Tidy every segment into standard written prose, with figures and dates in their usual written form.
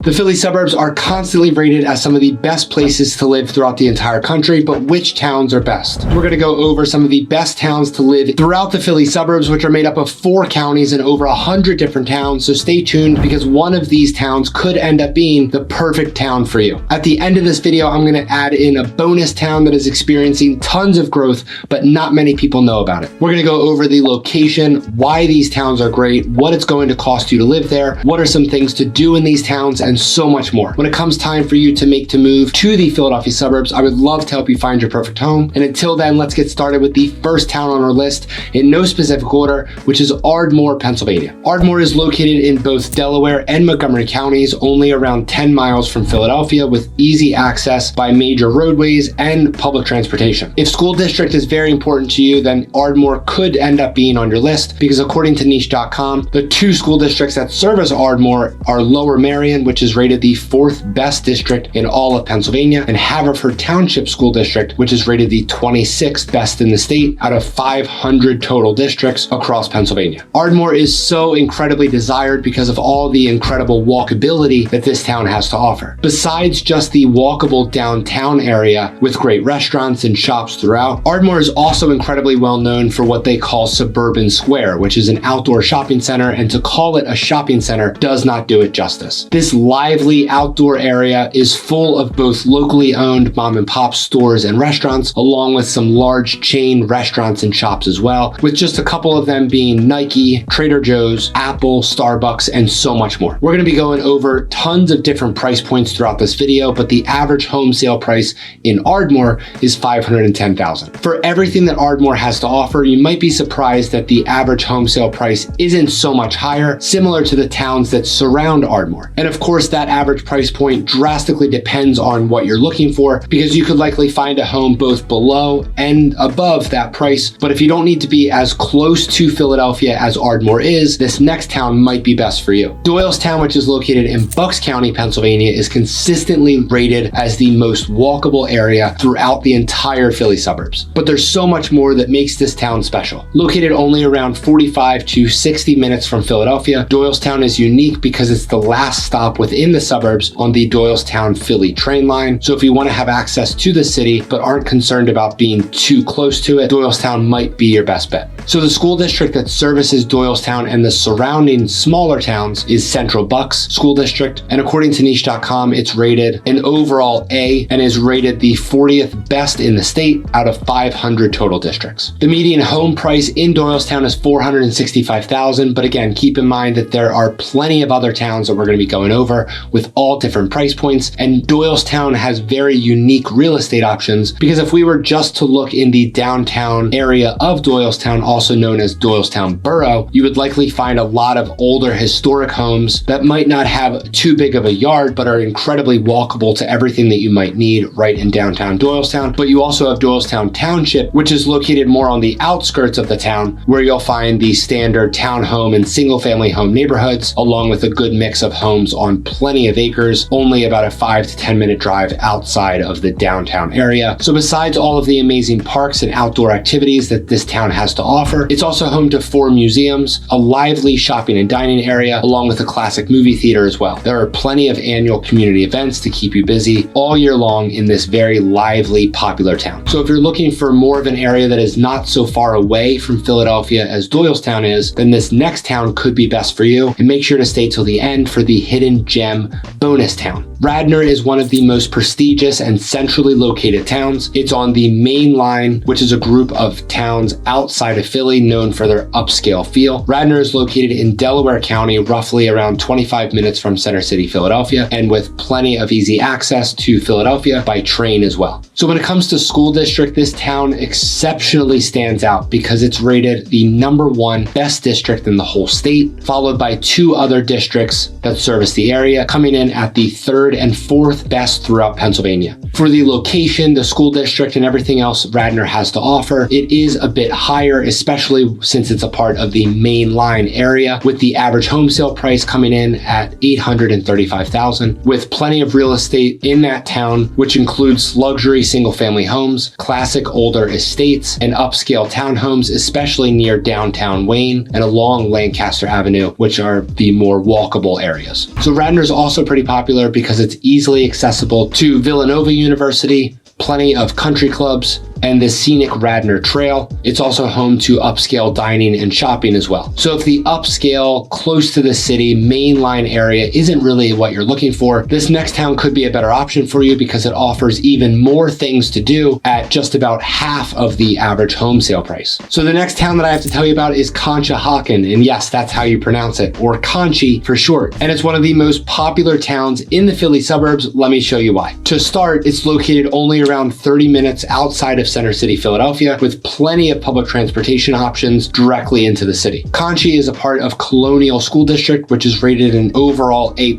The Philly suburbs are constantly rated as some of the best places to live throughout the entire country, but which towns are best? We're going to go over some of the best towns to live throughout the Philly suburbs, which are made up of 4 counties and over 100 different towns. So stay tuned because one of these towns could end up being the perfect town for you. At the end of this video, I'm going to add in a bonus town that is experiencing tons of growth, but not many people know about it. We're going to go over the location, why these towns are great, what it's going to cost you to live there, what are some things to do in these towns, and so much more. When it comes time for you to make the move to the Philadelphia suburbs, I would love to help you find your perfect home. And until then, let's get started with the first town on our list in no specific order, which is Ardmore, Pennsylvania. Ardmore is located in both Delaware and Montgomery counties, only around 10 miles from Philadelphia, with easy access by major roadways and public transportation. If school district is very important to you, then Ardmore could end up being on your list because according to niche.com, the 2 school districts that service Ardmore are Lower Merion, which is rated the 4th best district in all of Pennsylvania, and Haverford Township School District, which is rated the 26th best in the state out of 500 total districts across Pennsylvania. Ardmore is so incredibly desired because of all the incredible walkability that this town has to offer. Besides just the walkable downtown area with great restaurants and shops throughout, Ardmore is also incredibly well known for what they call Suburban Square, which is an outdoor shopping center, and to call it a shopping center does not do it justice. This lively outdoor area is full of both locally owned mom and pop stores and restaurants, along with some large chain restaurants and shops as well, with just a couple of them being Nike, Trader Joe's, Apple, Starbucks, and so much more. We're going to be going over tons of different price points throughout this video, but the average home sale price in Ardmore is $510,000. For everything that Ardmore has to offer, you might be surprised that the average home sale price isn't so much higher, similar to the towns that surround Ardmore. And of course, that average price point drastically depends on what you're looking for, because you could likely find a home both below and above that price. But if you don't need to be as close to Philadelphia as Ardmore is, this next town might be best for you. Doylestown, which is located in Bucks County, Pennsylvania, is consistently rated as the most walkable area throughout the entire Philly suburbs. But there's so much more that makes this town special. Located only around 45 to 60 minutes from Philadelphia, Doylestown is unique because it's the last stop within the suburbs on the Doylestown-Philly train line. So if you want to have access to the city but aren't concerned about being too close to it, Doylestown might be your best bet. So the school district that services Doylestown and the surrounding smaller towns is Central Bucks School District, and according to niche.com, it's rated an overall A and is rated the 40th best in the state out of 500 total districts. The median home price in Doylestown is $465,000, but again, keep in mind that there are plenty of other towns that we're going to be going over with all different price points, and Doylestown has very unique real estate options because if we were just to look in the downtown area of Doylestown, also known as Doylestown Borough, you would likely find a lot of older historic homes that might not have too big of a yard but are incredibly walkable to everything that you might need right in downtown Doylestown. But you also have Doylestown Township, which is located more on the outskirts of the town, where you'll find the standard townhome and single family home neighborhoods, along with a good mix of homes on plenty of acres, only about a 5 to 10 minute drive outside of the downtown area. So besides all of the amazing parks and outdoor activities that this town has to offer, it's also home to 4 museums, a lively shopping and dining area, along with a classic movie theater as well. There are plenty of annual community events to keep you busy all year long in this very lively, popular town. So if you're looking for more of an area that is not so far away from Philadelphia as Doylestown is, then this next town could be best for you. And make sure to stay till the end for the hidden gem bonus town. Radnor is one of the most prestigious and centrally located towns. It's on the main line, which is a group of towns outside of Philly known for their upscale feel. Radnor is located in Delaware County, roughly around 25 minutes from Center City, Philadelphia, and with plenty of easy access to Philadelphia by train as well. So when it comes to school district, this town exceptionally stands out because it's rated the #1 best district in the whole state, followed by 2 other districts that service the area, coming in at the 3rd third and fourth best throughout Pennsylvania. For the location, the school district, and everything else Radnor has to offer, it is a bit higher, especially since it's a part of the main line area, with the average home sale price coming in at $835,000, with plenty of real estate in that town, which includes luxury single-family homes, classic older estates, and upscale townhomes, especially near downtown Wayne and along Lancaster Avenue, which are the more walkable areas. So Radnor is also pretty popular because it's easily accessible to Villanova University, plenty of country clubs, and the scenic Radnor Trail. It's also home to upscale dining and shopping as well. So if the upscale, close to the city, mainline area isn't really what you're looking for, this next town could be a better option for you because it offers even more things to do at just about half of the average home sale price. So the next town that I have to tell you about is Conshohocken, and yes, that's how you pronounce it, or Conchi for short. And it's one of the most popular towns in the Philly suburbs. Let me show you why. To start, it's located only around 30 minutes outside of Center City, Philadelphia, with plenty of public transportation options directly into the city. Conchi is a part of Colonial School District, which is rated an overall A+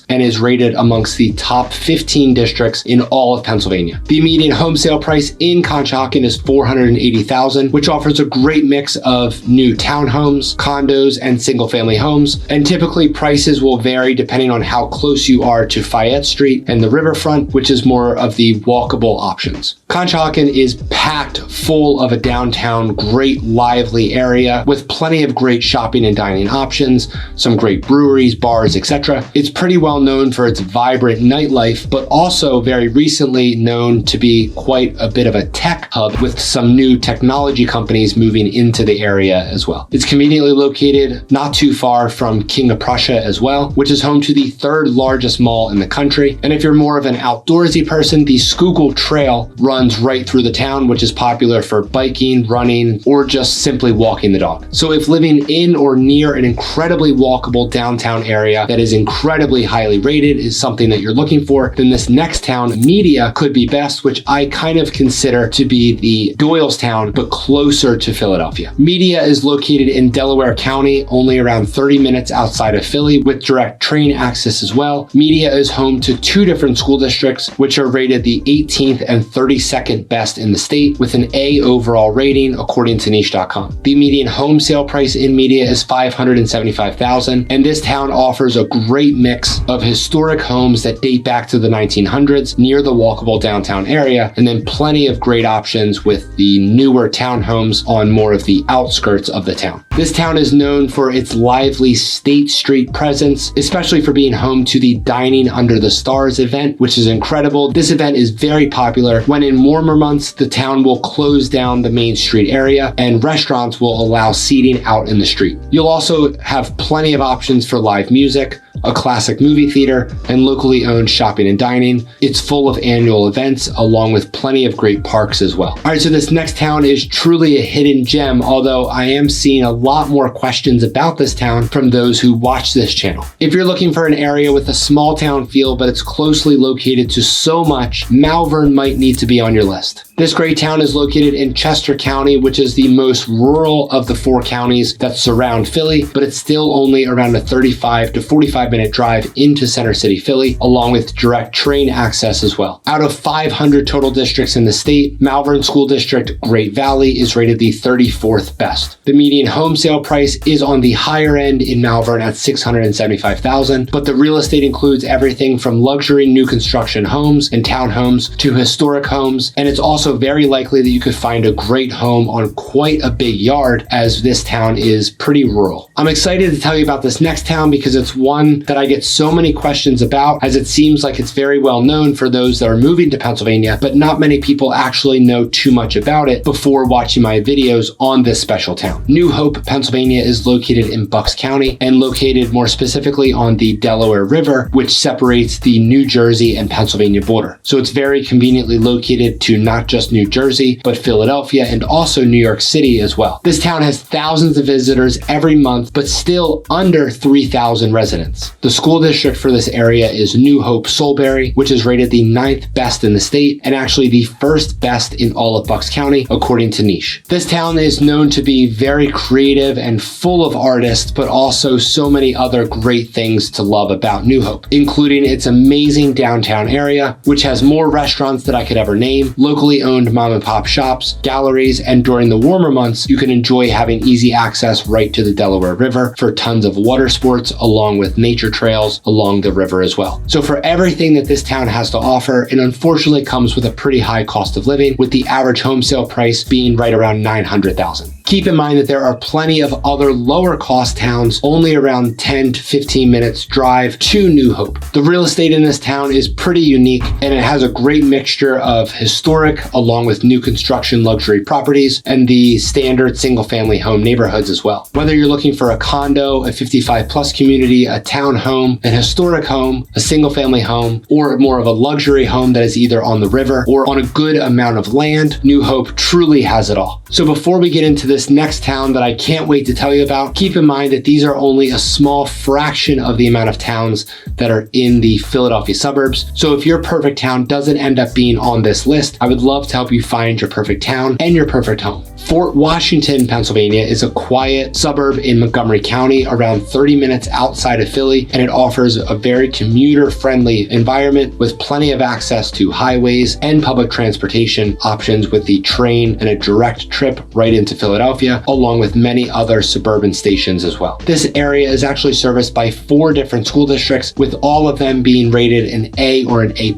and is rated amongst the top 15 districts in all of Pennsylvania. The median home sale price in Conshohocken is $480,000, which offers a great mix of new townhomes, condos, and single-family homes. And typically prices will vary depending on how close you are to Fayette Street and the riverfront, which is more of the walkable options. Conshohocken is packed full of a downtown, great lively area with plenty of great shopping and dining options, some great breweries, bars, etc. It's pretty well known for its vibrant nightlife, but also very recently known to be quite a bit of a tech hub with some new technology companies moving into the area as well. It's conveniently located not too far from King of Prussia as well, which is home to the third largest mall in the country. And if you're more of an outdoorsy person, the Schuylkill Trail runs right through the town, which is popular for biking, running, or just simply walking the dog. So if living in or near an incredibly walkable downtown area that is incredibly highly rated is something that you're looking for, then this next town, Media, could be best, which I kind of consider to be the Doylestown, but closer to Philadelphia. Media is located in Delaware County, only around 30 minutes outside of Philly, with direct train access as well. Media is home to two different school districts, which are rated the 18th and 32nd best in the state, with an A overall rating according to niche.com. The median home sale price in Media is $575,000, and this town offers a great mix of historic homes that date back to the 1900s near the walkable downtown area, and then plenty of great options with the newer townhomes on more of the outskirts of the town. This town is known for its lively State Street presence, especially for being home to the Dining Under the Stars event, which is incredible. This event is very popular. When in warmer months, the town will close down the main street area and restaurants will allow seating out in the street. You'll also have plenty of options for live music, a classic movie theater, and locally owned shopping and dining. It's full of annual events along with plenty of great parks as well. All right, so this next town is truly a hidden gem, although I am seeing a lot more questions about this town from those who watch this channel. If you're looking for an area with a small town feel, but it's closely located to so much, Malvern might need to be on your list. This great town is located in Chester County, which is the most rural of the 4 counties that surround Philly, but it's still only around a 35 to 45-minute drive into Center City, Philly, along with direct train access as well. Out of 500 total districts in the state, Malvern School District Great Valley is rated the 34th best. The median home sale price is on the higher end in Malvern at $675,000, but the real estate includes everything from luxury new construction homes and townhomes to historic homes, and it's also very likely that you could find a great home on quite a big yard, as this town is pretty rural. I'm excited to tell you about this next town because it's one that I get so many questions about, as it seems like it's very well known for those that are moving to Pennsylvania, but not many people actually know too much about it before watching my videos on this special town. New Hope, Pennsylvania is located in Bucks County and located more specifically on the Delaware River, which separates the New Jersey and Pennsylvania border. So it's very conveniently located to not just just New Jersey, but Philadelphia and also New York City as well. This town has thousands of visitors every month, but still under 3,000 residents. The school district for this area is New Hope Solebury, which is rated the 9th best in the state and actually the 1st best in all of Bucks County, according to Niche. This town is known to be very creative and full of artists, but also so many other great things to love about New Hope, including its amazing downtown area, which has more restaurants than I could ever name, locally owned mom and pop shops, galleries, and during the warmer months, you can enjoy having easy access right to the Delaware River for tons of water sports, along with nature trails along the river as well. So for everything that this town has to offer, it unfortunately comes with a pretty high cost of living, with the average home sale price being right around $900,000. Keep in mind that there are plenty of other lower cost towns only around 10 to 15 minutes drive to New Hope. The real estate in this town is pretty unique, and it has a great mixture of historic along with new construction luxury properties and the standard single family home neighborhoods as well. Whether you're looking for a condo, a 55 plus community, a town home, an historic home, a single family home, or more of a luxury home that is either on the river or on a good amount of land, New Hope truly has it all. So before we get into this next town that I can't wait to tell you about, keep in mind that these are only a small fraction of the amount of towns that are in the Philadelphia suburbs. So if your perfect town doesn't end up being on this list, I would love to help you find your perfect town and your perfect home. Fort Washington, Pennsylvania is a quiet suburb in Montgomery County, around 30 minutes outside of Philly, and it offers a very commuter-friendly environment with plenty of access to highways and public transportation options with the train and a direct trip right into Philadelphia, along with many other suburban stations as well. This area is actually serviced by 4 different school districts, with all of them being rated an A or an A+,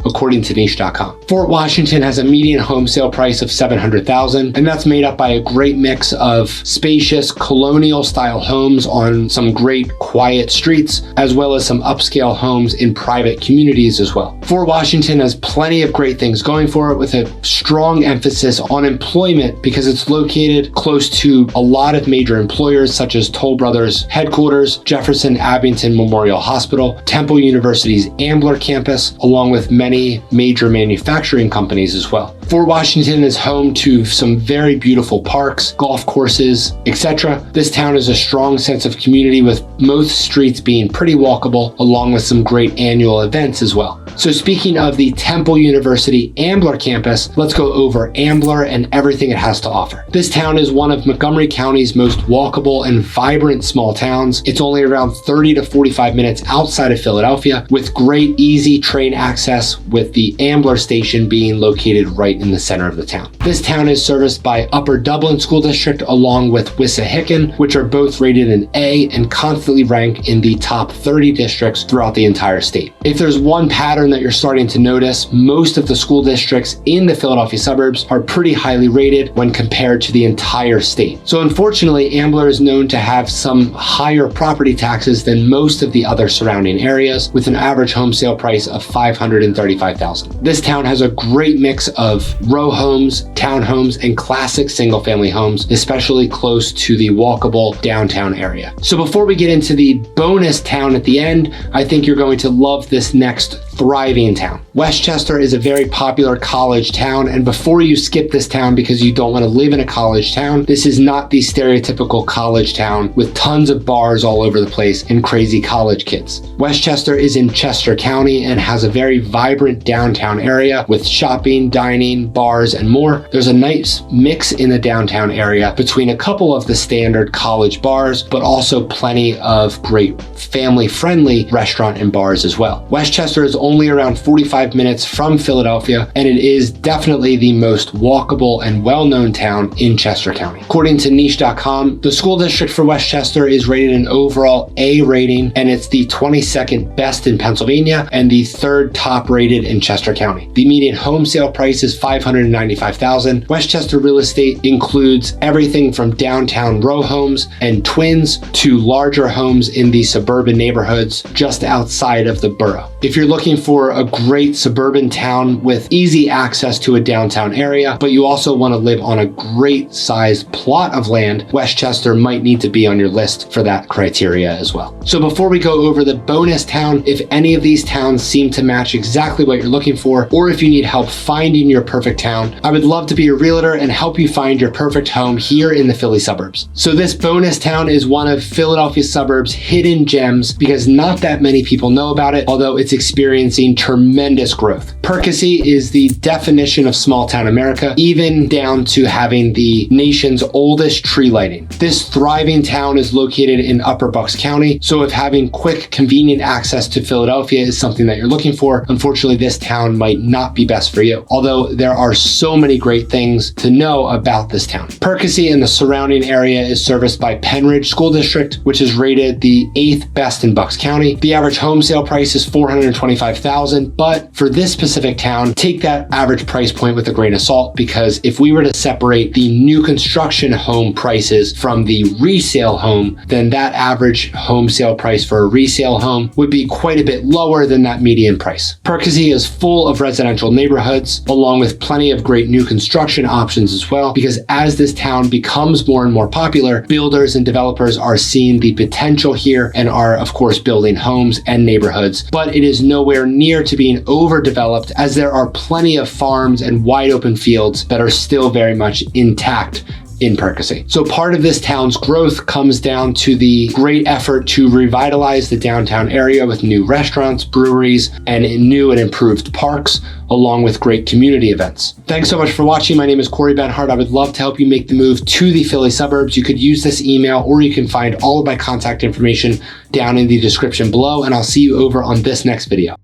according to niche.com. Fort Washington has a median home sale price of $700,000, and that's made up by a great mix of spacious colonial style homes on some great quiet streets, as well as some upscale homes in private communities as well. Fort Washington has plenty of great things going for it, with a strong emphasis on employment because it's located close to a lot of major employers such as Toll Brothers headquarters, Jefferson Abington Memorial Hospital, Temple University's Amler campus, along with many major manufacturing companies as well. Fort Washington is home to some very beautiful parks, golf courses, etc. This town has a strong sense of community, with most streets being pretty walkable, along with some great annual events as well. So speaking of the Temple University Ambler campus, let's go over Ambler and everything it has to offer. This town is one of Montgomery County's most walkable and vibrant small towns. It's only around 30 to 45 minutes outside of Philadelphia, with great easy train access, with the Ambler station being located right in the center of the town. This town is serviced by Upper Dublin School District along with Wissahickon, which are both rated an A and constantly rank in the top 30 districts throughout the entire state. If there's one pattern that you're starting to notice, most of the school districts in the Philadelphia suburbs are pretty highly rated when compared to the entire state. So unfortunately, Ambler is known to have some higher property taxes than most of the other surrounding areas, with an average home sale price of $535,000. This town has a great mix of row homes, townhomes, and classic single-family homes, especially close to the walkable downtown area. So before we get into the bonus town at the end, I think you're going to love this next thriving town. Westchester is a very popular college town, and before you skip this town because you don't want to live in a college town, this is not the stereotypical college town with tons of bars all over the place and crazy college kids. Westchester is in Chester County and has a very vibrant downtown area with shopping, dining, bars, and more. There's a nice mix in the downtown area between a couple of the standard college bars, but also plenty of great family-friendly restaurant and bars as well. Westchester is only around 45 minutes from Philadelphia, and it is definitely the most walkable and well-known town in Chester County. According to niche.com, the school district for Westchester is rated an overall A rating, and it's the 22nd best in Pennsylvania and the 3rd top rated in Chester County. The median home sale price is $595,000. Westchester real estate includes everything from downtown row homes and twins to larger homes in the suburban neighborhoods just outside of the borough. If you're looking for for a great suburban town with easy access to a downtown area, but you also want to live on a great sized plot of land, Westchester might need to be on your list for that criteria as well. So before we go over the bonus town, if any of these towns seem to match exactly what you're looking for, or if you need help finding your perfect town, I would love to be a realtor and help you find your perfect home here in the Philly suburbs. So this bonus town is one of Philadelphia suburbs' hidden gems because not that many people know about it, although it's experiencing tremendous growth. Percoy is the definition of small town America, even down to having the nation's oldest tree lighting. This thriving town is located in Upper Bucks County, so if having quick, convenient access to Philadelphia is something that you're looking for, unfortunately this town might not be best for you, although there are so many great things to know about this town. Percoy and the surrounding area is serviced by Penridge School District, which is rated the 8th best in Bucks County. The average home sale price is $425,000, but for this specific town, take that average price point with a grain of salt, because if we were to separate the new construction home prices from the resale home, then that average home sale price for a resale home would be quite a bit lower than that median price. Percoy is full of residential neighborhoods, along with plenty of great new construction options as well, because as this town becomes more and more popular, builders and developers are seeing the potential here and are, of course, building homes and neighborhoods, but it is nowhere near to being overdeveloped, as there are plenty of farms and wide open fields that are still very much intact in Percoy. So part of this town's growth comes down to the great effort to revitalize the downtown area with new restaurants, breweries, and new and improved parks, along with great community events. Thanks so much for watching. My name is Cory Benhardt. I would love to help you make the move to the Philly suburbs. You could use this email, or you can find all of my contact information down in the description below, and I'll see you over on this next video.